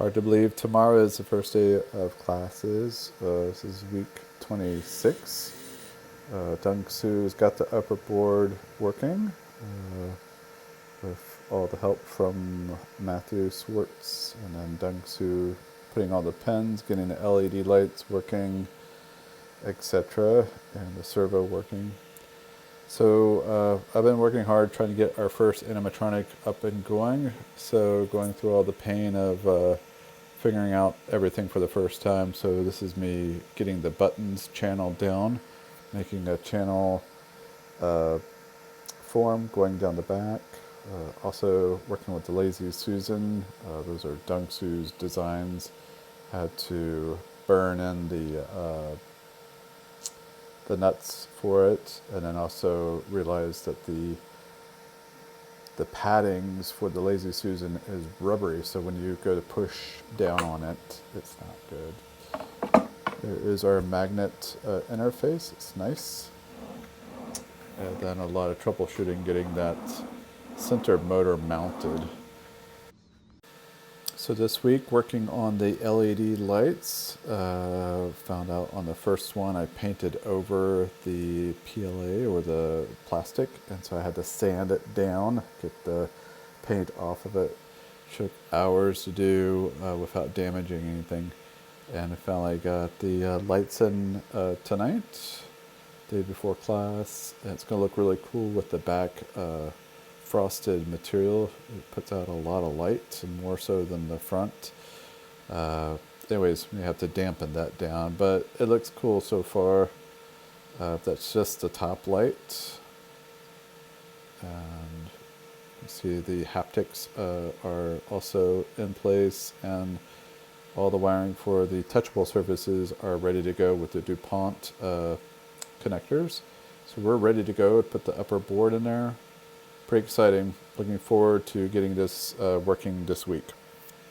Hard to believe tomorrow is the first day of classes. This is week 26. Dungsu's got the upper board working with all the help from Matthew Swartz, and then Dungsu putting all the pens, getting the LED lights working, etc., and the servo working. So I've been working hard trying to get our first animatronic up and going. So going through all the pain of figuring out everything for the first time. So this is me getting the buttons channeled down, making a channel form going down the back. Also working with the Lazy Susan. Those are Dungsu's designs. Had to burn in the nuts for it, and then also realized that the paddings for the Lazy Susan is rubbery, so when you go to push down on it, it's not good. There is our magnet interface. It's nice. And then a lot of troubleshooting getting that center motor mounted. So this week, working on the LED lights, found out on the first one I painted over the PLA or the plastic, and so I had to sand it down, get the paint off of it. Took hours to do without damaging anything, and I finally got the lights in tonight, day before class. And it's going to look really cool with the back frosted material. It puts out a lot of light, and more so than the front. Anyways, we have to dampen that down, but it looks cool so far. That's just the top light, and you see the haptics are also in place, and all the wiring for the touchable surfaces are ready to go with the DuPont connectors. So we're ready to go. Put the upper board in there. Pretty exciting. Looking forward to getting this working this week.